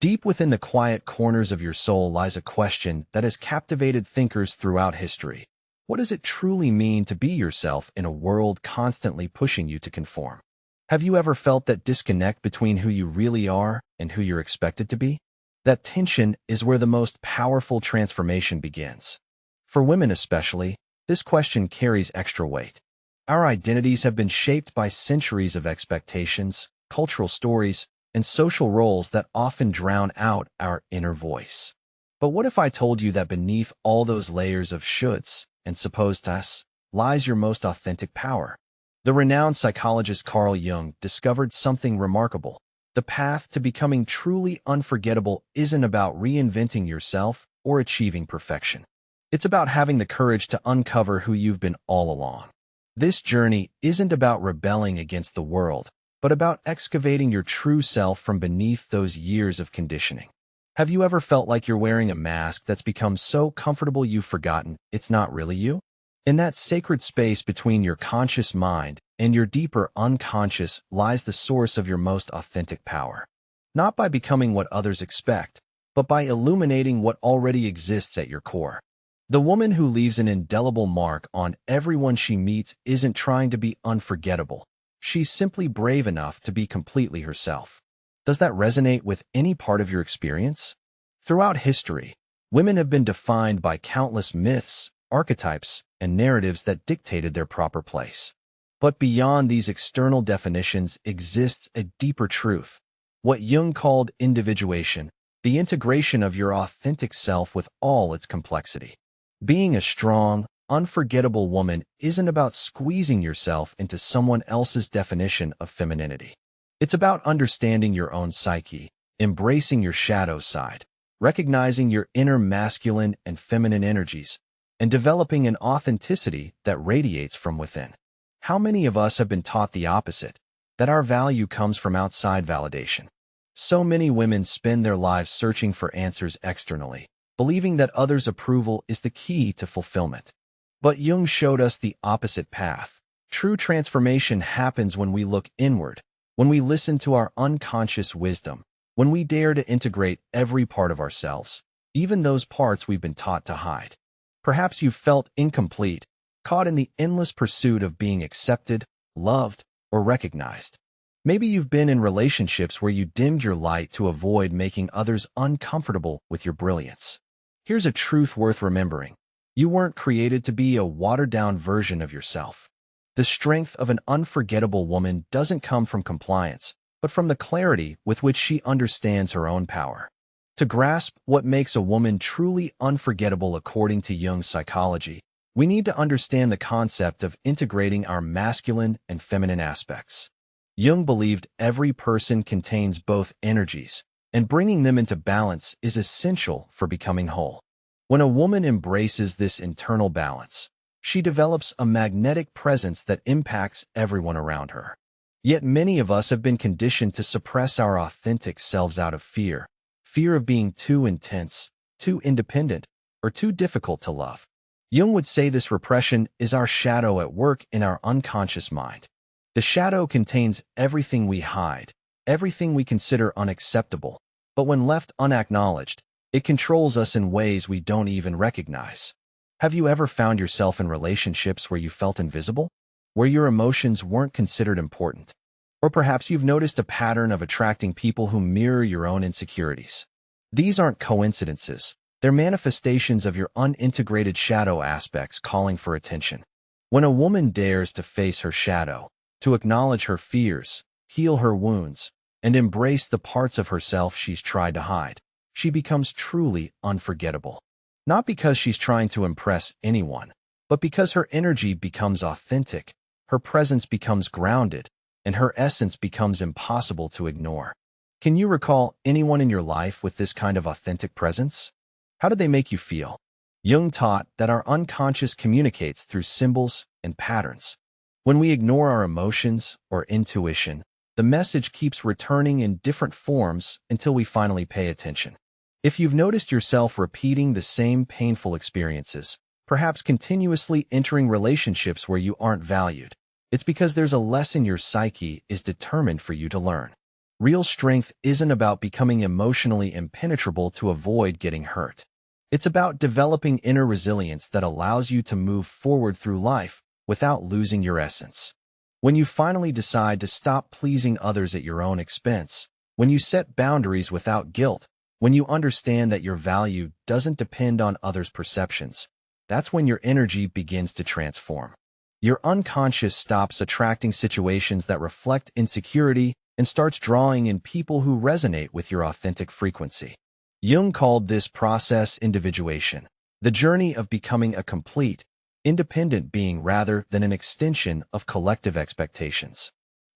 Deep within the quiet corners of your soul lies a question that has captivated thinkers throughout history. What does it truly mean to be yourself in a world constantly pushing you to conform? Have you ever felt that disconnect between who you really are and who you're expected to be? That tension is where the most powerful transformation begins. For women especially, this question carries extra weight. Our identities have been shaped by centuries of expectations, cultural stories, and social roles that often drown out our inner voice. But what if I told you that beneath all those layers of shoulds and supposeds lies your most authentic power? The renowned psychologist Carl Jung discovered something remarkable. The path to becoming truly unforgettable isn't about reinventing yourself or achieving perfection. It's about having the courage to uncover who you've been all along. This journey isn't about rebelling against the world, but about excavating your true self from beneath those years of conditioning. Have you ever felt like you're wearing a mask that's become so comfortable you've forgotten it's not really you? In that sacred space between your conscious mind and your deeper unconscious lies the source of your most authentic power. Not by becoming what others expect, but by illuminating what already exists at your core. The woman who leaves an indelible mark on everyone she meets isn't trying to be unforgettable. She's simply brave enough to be completely herself. Does that resonate with any part of your experience? Throughout history, women have been defined by countless myths, archetypes, and narratives that dictated their proper place. But beyond these external definitions exists a deeper truth, what Jung called individuation, the integration of your authentic self with all its complexity. Being a strong, unforgettable woman isn't about squeezing yourself into someone else's definition of femininity. It's about understanding your own psyche, embracing your shadow side, recognizing your inner masculine and feminine energies, and developing an authenticity that radiates from within. How many of us have been taught the opposite, that our value comes from outside validation? So many women spend their lives searching for answers externally, believing that others' approval is the key to fulfillment. But Jung showed us the opposite path. True transformation happens when we look inward, when we listen to our unconscious wisdom, when we dare to integrate every part of ourselves, even those parts we've been taught to hide. Perhaps you've felt incomplete, caught in the endless pursuit of being accepted, loved, or recognized. Maybe you've been in relationships where you dimmed your light to avoid making others uncomfortable with your brilliance. Here's a truth worth remembering. You weren't created to be a watered-down version of yourself. The strength of an unforgettable woman doesn't come from compliance, but from the clarity with which she understands her own power. To grasp what makes a woman truly unforgettable according to Jung's psychology, we need to understand the concept of integrating our masculine and feminine aspects. Jung believed every person contains both energies, and bringing them into balance is essential for becoming whole. When a woman embraces this internal balance, she develops a magnetic presence that impacts everyone around her. Yet many of us have been conditioned to suppress our authentic selves out of fear of being too intense, too independent, or too difficult to love. Jung would say this repression is our shadow at work in our unconscious mind. The shadow contains everything we hide, everything we consider unacceptable, but when left unacknowledged, it controls us in ways we don't even recognize. Have you ever found yourself in relationships where you felt invisible? Where your emotions weren't considered important? Or perhaps you've noticed a pattern of attracting people who mirror your own insecurities. These aren't coincidences. They're manifestations of your unintegrated shadow aspects calling for attention. When a woman dares to face her shadow, to acknowledge her fears, heal her wounds, and embrace the parts of herself she's tried to hide, she becomes truly unforgettable. Not because she's trying to impress anyone, but because her energy becomes authentic, her presence becomes grounded, and her essence becomes impossible to ignore. Can you recall anyone in your life with this kind of authentic presence? How did they make you feel? Jung taught that our unconscious communicates through symbols and patterns. When we ignore our emotions or intuition, the message keeps returning in different forms until we finally pay attention. If you've noticed yourself repeating the same painful experiences, perhaps continuously entering relationships where you aren't valued, it's because there's a lesson your psyche is determined for you to learn. Real strength isn't about becoming emotionally impenetrable to avoid getting hurt. It's about developing inner resilience that allows you to move forward through life without losing your essence. When you finally decide to stop pleasing others at your own expense, when you set boundaries without guilt, when you understand that your value doesn't depend on others' perceptions, that's when your energy begins to transform. Your unconscious stops attracting situations that reflect insecurity and starts drawing in people who resonate with your authentic frequency. Jung called this process individuation, the journey of becoming a complete, independent being rather than an extension of collective expectations.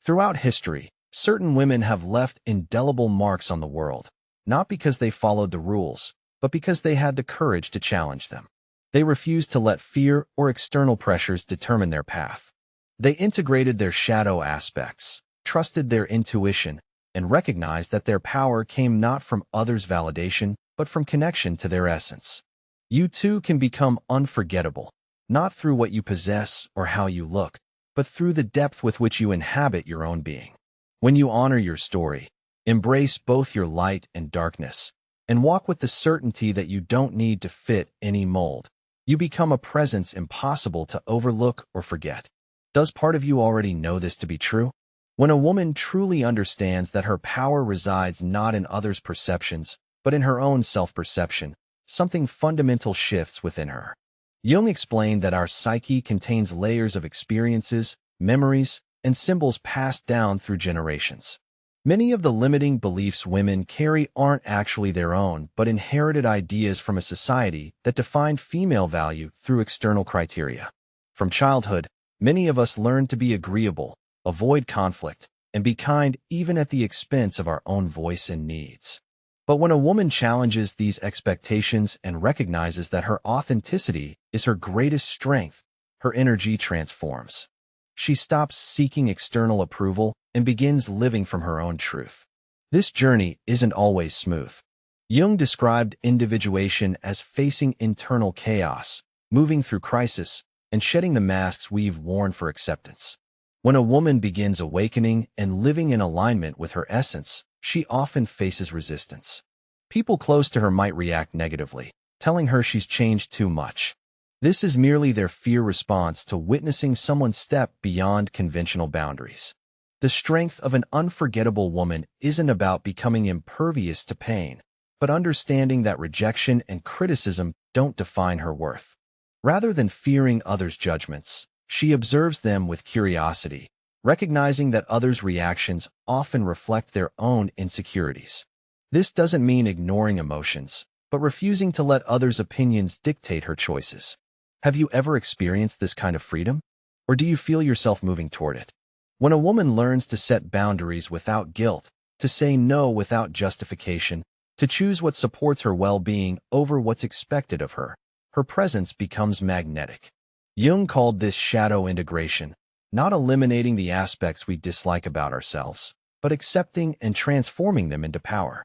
Throughout history, certain women have left indelible marks on the world, not because they followed the rules, but because they had the courage to challenge them. They refused to let fear or external pressures determine their path. They integrated their shadow aspects, trusted their intuition, and recognized that their power came not from others' validation, but from connection to their essence. You too can become unforgettable, not through what you possess or how you look, but through the depth with which you inhabit your own being. When you honor your story, embrace both your light and darkness, and walk with the certainty that you don't need to fit any mold, you become a presence impossible to overlook or forget. Does part of you already know this to be true? When a woman truly understands that her power resides not in others' perceptions, but in her own self-perception, something fundamental shifts within her. Jung explained that our psyche contains layers of experiences, memories, and symbols passed down through generations. Many of the limiting beliefs women carry aren't actually their own, but inherited ideas from a society that defined female value through external criteria. From childhood, many of us learn to be agreeable, avoid conflict, and be kind even at the expense of our own voice and needs. But when a woman challenges these expectations and recognizes that her authenticity is her greatest strength, her energy transforms. She stops seeking external approval and begins living from her own truth. This journey isn't always smooth. Jung described individuation as facing internal chaos, moving through crisis, and shedding the masks we've worn for acceptance. When a woman begins awakening and living in alignment with her essence, she often faces resistance. People close to her might react negatively, telling her she's changed too much. This is merely their fear response to witnessing someone step beyond conventional boundaries. The strength of an unforgettable woman isn't about becoming impervious to pain, but understanding that rejection and criticism don't define her worth. Rather than fearing others' judgments, she observes them with curiosity, recognizing that others' reactions often reflect their own insecurities. This doesn't mean ignoring emotions, but refusing to let others' opinions dictate her choices. Have you ever experienced this kind of freedom? Or do you feel yourself moving toward it? When a woman learns to set boundaries without guilt, to say no without justification, to choose what supports her well-being over what's expected of her, her presence becomes magnetic. Jung called this shadow integration, not eliminating the aspects we dislike about ourselves, but accepting and transforming them into power.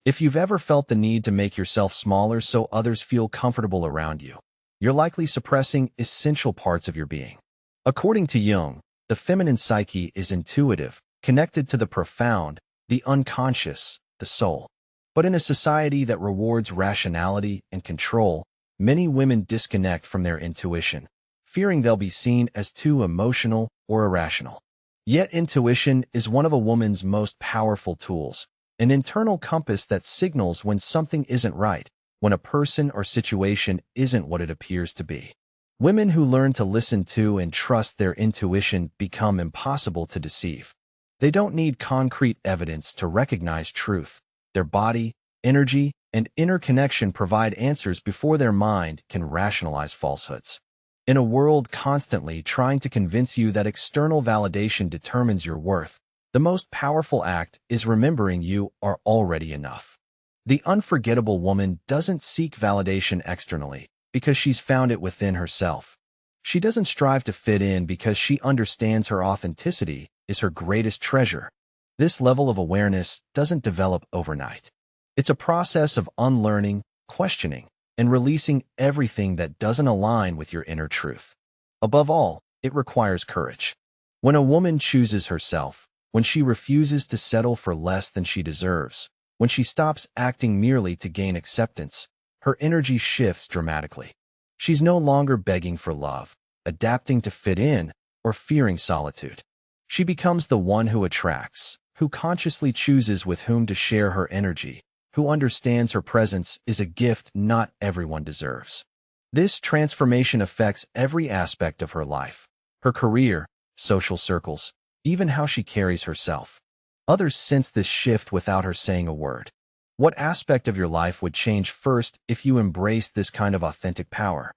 If you've ever felt the need to make yourself smaller so others feel comfortable around you, you're likely suppressing essential parts of your being. According to Jung, the feminine psyche is intuitive, connected to the profound, the unconscious, the soul. But in a society that rewards rationality and control, many women disconnect from their intuition, fearing they'll be seen as too emotional or irrational. Yet intuition is one of a woman's most powerful tools, an internal compass that signals when something isn't right, when a person or situation isn't what it appears to be. Women who learn to listen to and trust their intuition become impossible to deceive. They don't need concrete evidence to recognize truth. Their body, energy, and inner connection provide answers before their mind can rationalize falsehoods. In a world constantly trying to convince you that external validation determines your worth, the most powerful act is remembering you are already enough. The unforgettable woman doesn't seek validation externally because she's found it within herself. She doesn't strive to fit in because she understands her authenticity is her greatest treasure. This level of awareness doesn't develop overnight. It's a process of unlearning, questioning, and releasing everything that doesn't align with your inner truth. Above all, it requires courage. When a woman chooses herself, when she refuses to settle for less than she deserves, when she stops acting merely to gain acceptance, her energy shifts dramatically. She's no longer begging for love, adapting to fit in, or fearing solitude. She becomes the one who attracts, who consciously chooses with whom to share her energy, who understands her presence is a gift not everyone deserves. This transformation affects every aspect of her life, her career, social circles, even how she carries herself. Others sense this shift without her saying a word. What aspect of your life would change first if you embraced this kind of authentic power?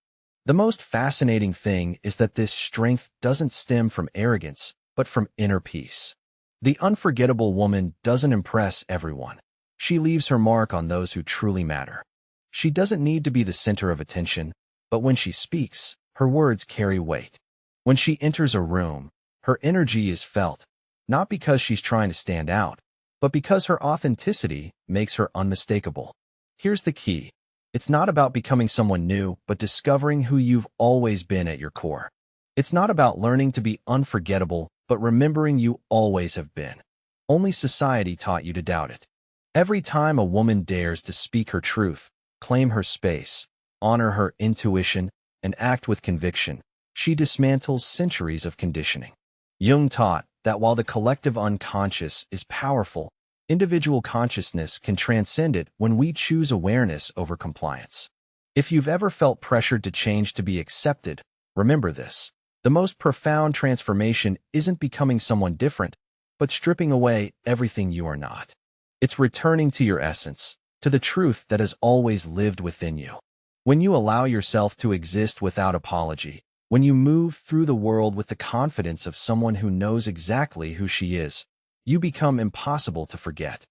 The most fascinating thing is that this strength doesn't stem from arrogance, but from inner peace. The unforgettable woman doesn't impress everyone. She leaves her mark on those who truly matter. She doesn't need to be the center of attention, but when she speaks, her words carry weight. When she enters a room, her energy is felt, not because she's trying to stand out, but because her authenticity makes her unmistakable. Here's the key. It's not about becoming someone new, but discovering who you've always been at your core. It's not about learning to be unforgettable, but remembering you always have been. Only society taught you to doubt it. Every time a woman dares to speak her truth, claim her space, honor her intuition, and act with conviction, she dismantles centuries of conditioning. Jung taught that while the collective unconscious is powerful, individual consciousness can transcend it when we choose awareness over compliance. If you've ever felt pressured to change to be accepted, remember this. The most profound transformation isn't becoming someone different, but stripping away everything you are not. It's returning to your essence, to the truth that has always lived within you. When you allow yourself to exist without apology, when you move through the world with the confidence of someone who knows exactly who she is, you become impossible to forget.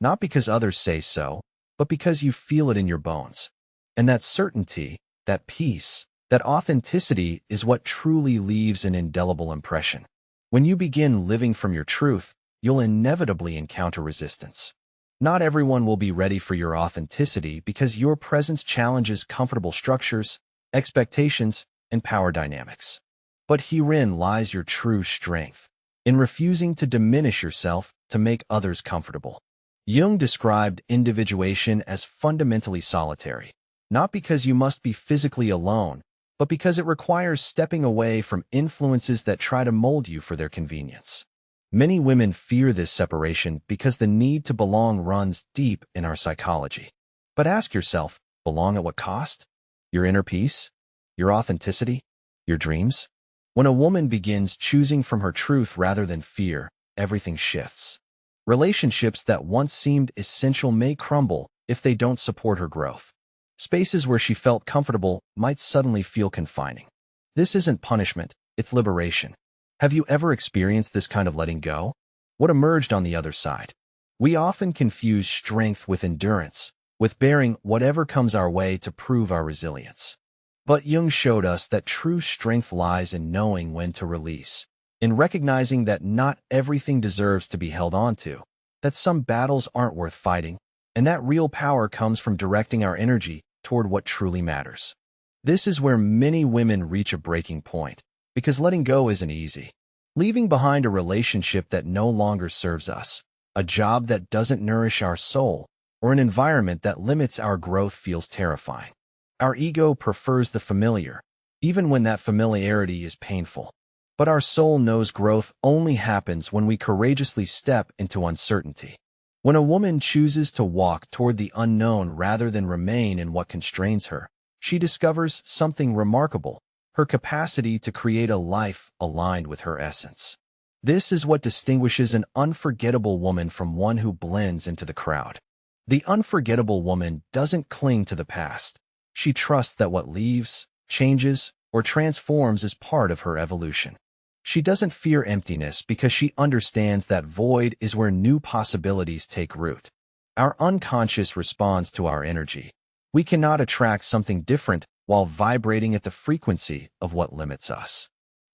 Not because others say so, but because you feel it in your bones. And that certainty, that peace, that authenticity is what truly leaves an indelible impression. When you begin living from your truth, you'll inevitably encounter resistance. Not everyone will be ready for your authenticity because your presence challenges comfortable structures, expectations, and power dynamics. But herein lies your true strength, in refusing to diminish yourself to make others comfortable. Jung described individuation as fundamentally solitary, not because you must be physically alone, but because it requires stepping away from influences that try to mold you for their convenience. Many women fear this separation because the need to belong runs deep in our psychology. But ask yourself, belong at what cost? Your inner peace? Your authenticity? Your dreams? When a woman begins choosing from her truth rather than fear, everything shifts. Relationships that once seemed essential may crumble if they don't support her growth. Spaces where she felt comfortable might suddenly feel confining. This isn't punishment, it's liberation. Have you ever experienced this kind of letting go? What emerged on the other side? We often confuse strength with endurance, with bearing whatever comes our way to prove our resilience. But Jung showed us that true strength lies in knowing when to release, in recognizing that not everything deserves to be held on to, that some battles aren't worth fighting, and that real power comes from directing our energy toward what truly matters. This is where many women reach a breaking point, because letting go isn't easy. Leaving behind a relationship that no longer serves us, a job that doesn't nourish our soul, or an environment that limits our growth feels terrifying. Our ego prefers the familiar, even when that familiarity is painful. But our soul knows growth only happens when we courageously step into uncertainty. When a woman chooses to walk toward the unknown rather than remain in what constrains her, she discovers something remarkable: her capacity to create a life aligned with her essence. This is what distinguishes an unforgettable woman from one who blends into the crowd. The unforgettable woman doesn't cling to the past. She trusts that what leaves, changes, or transforms is part of her evolution. She doesn't fear emptiness because she understands that void is where new possibilities take root. Our unconscious responds to our energy. We cannot attract something different while vibrating at the frequency of what limits us.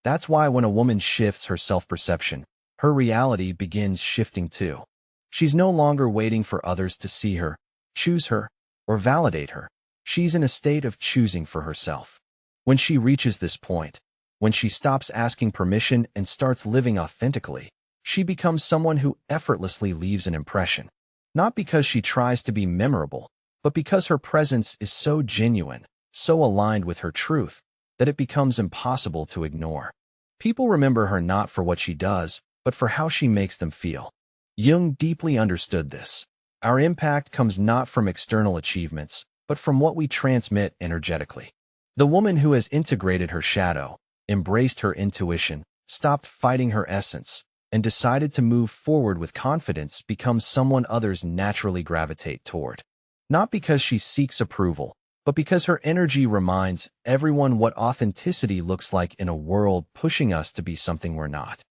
That's why when a woman shifts her self-perception, her reality begins shifting too. She's no longer waiting for others to see her, choose her, or validate her. She's in a state of choosing for herself. When she reaches this point, when she stops asking permission and starts living authentically, She becomes someone who effortlessly leaves an impression, not because she tries to be memorable, but because her presence is so genuine, so aligned with her truth, that it becomes impossible to ignore. People remember her not for what she does, but for how she makes them feel. Jung deeply understood this. Our impact comes not from external achievements, but from what we transmit energetically. The woman who has integrated her shadow, embraced her intuition, stopped fighting her essence, and decided to move forward with confidence becomes someone others naturally gravitate toward. Not because she seeks approval, but because her energy reminds everyone what authenticity looks like in a world pushing us to be something we're not.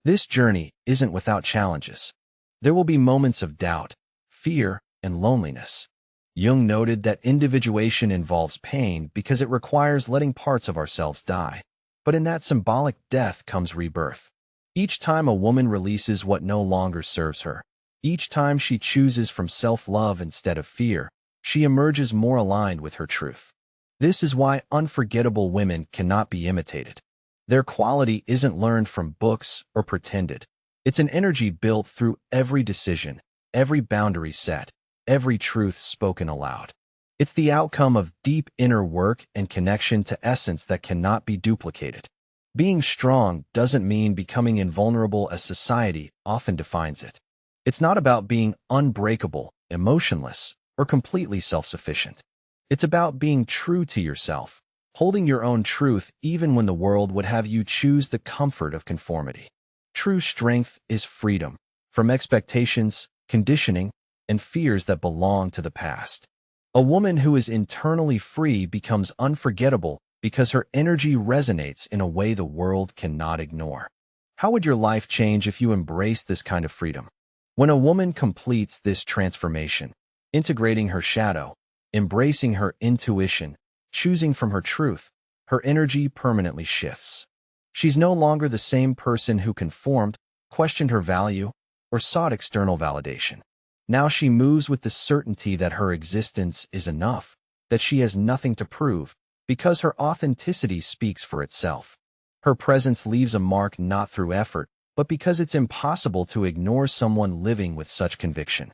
This journey isn't without challenges. There will be moments of doubt, fear, and loneliness. Jung noted that individuation involves pain because it requires letting parts of ourselves die. But in that symbolic death comes rebirth. Each time a woman releases what no longer serves her, each time she chooses from self-love instead of fear, she emerges more aligned with her truth. This is why unforgettable women cannot be imitated. Their quality isn't learned from books or pretended. It's an energy built through every decision, every boundary set, every truth spoken aloud. It's the outcome of deep inner work and connection to essence that cannot be duplicated. Being strong doesn't mean becoming invulnerable as society often defines it. It's not about being unbreakable, emotionless, or completely self-sufficient. It's about being true to yourself, holding your own truth even when the world would have you choose the comfort of conformity. True strength is freedom from expectations, conditioning, and fears that belong to the past. A woman who is internally free becomes unforgettable because her energy resonates in a way the world cannot ignore. How would your life change if you embraced this kind of freedom? When a woman completes this transformation, integrating her shadow, embracing her intuition, choosing from her truth, her energy permanently shifts. She's no longer the same person who conformed, questioned her value, or sought external validation. Now she moves with the certainty that her existence is enough, that she has nothing to prove, because her authenticity speaks for itself. Her presence leaves a mark not through effort, but because it's impossible to ignore someone living with such conviction.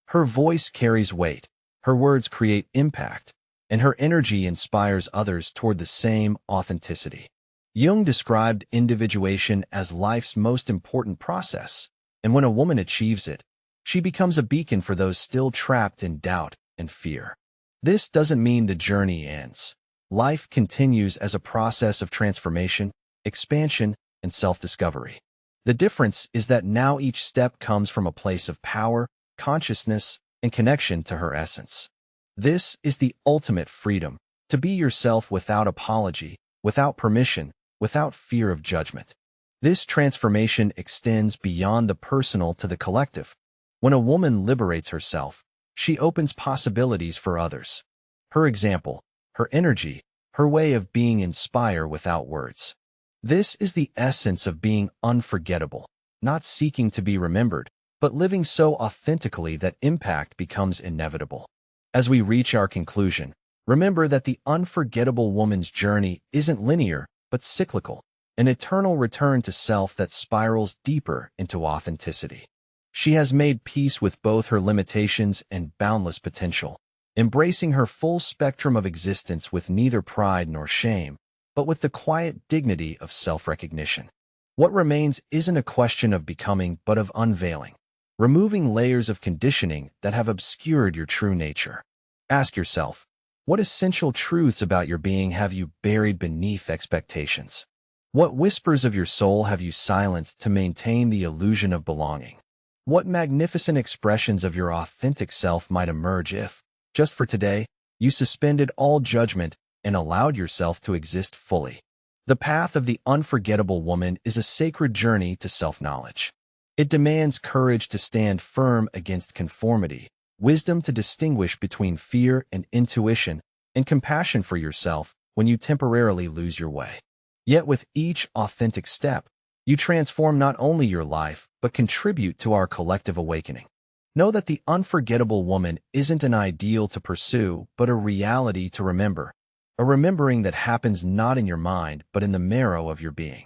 Her voice carries weight, her words create impact, and her energy inspires others toward the same authenticity. Jung described individuation as life's most important process, and when a woman achieves it, she becomes a beacon for those still trapped in doubt and fear. This doesn't mean the journey ends. Life continues as a process of transformation, expansion, and self-discovery. The difference is that now each step comes from a place of power, consciousness, and connection to her essence. This is the ultimate freedom, to be yourself without apology, without permission, without fear of judgment. This transformation extends beyond the personal to the collective. When a woman liberates herself, she opens possibilities for others. Her example, her energy, her way of being inspire without words. This is the essence of being unforgettable, not seeking to be remembered, but living so authentically that impact becomes inevitable. As we reach our conclusion, remember that the unforgettable woman's journey isn't linear, but cyclical, an eternal return to self that spirals deeper into authenticity. She has made peace with both her limitations and boundless potential, embracing her full spectrum of existence with neither pride nor shame, but with the quiet dignity of self-recognition. What remains isn't a question of becoming, but of unveiling, removing layers of conditioning that have obscured your true nature. Ask yourself, what essential truths about your being have you buried beneath expectations? What whispers of your soul have you silenced to maintain the illusion of belonging? What magnificent expressions of your authentic self might emerge if, just for today, you suspended all judgment and allowed yourself to exist fully? The path of the unforgettable woman is a sacred journey to self-knowledge. It demands courage to stand firm against conformity, wisdom to distinguish between fear and intuition, and compassion for yourself when you temporarily lose your way. Yet with each authentic step, you transform not only your life, but contribute to our collective awakening. Know that the unforgettable woman isn't an ideal to pursue, but a reality to remember, a remembering that happens not in your mind, but in the marrow of your being.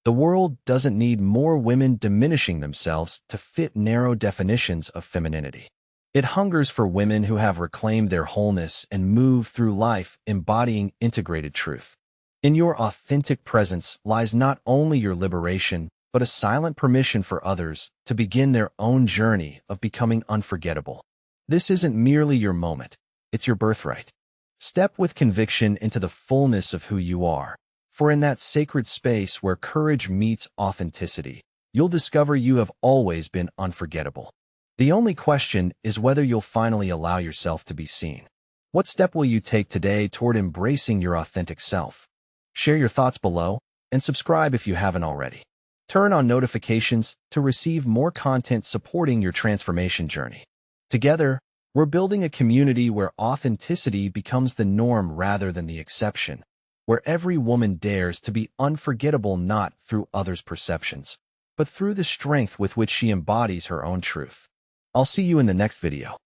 The world doesn't need more women diminishing themselves to fit narrow definitions of femininity. It hungers for women who have reclaimed their wholeness and move through life embodying integrated truth. In your authentic presence lies not only your liberation, but a silent permission for others to begin their own journey of becoming unforgettable. This isn't merely your moment, it's your birthright. Step with conviction into the fullness of who you are, for in that sacred space where courage meets authenticity, you'll discover you have always been unforgettable. The only question is whether you'll finally allow yourself to be seen. What step will you take today toward embracing your authentic self? Share your thoughts below and subscribe if you haven't already. Turn on notifications to receive more content supporting your transformation journey. Together, we're building a community where authenticity becomes the norm rather than the exception, where every woman dares to be unforgettable not through others' perceptions, but through the strength with which she embodies her own truth. I'll see you in the next video.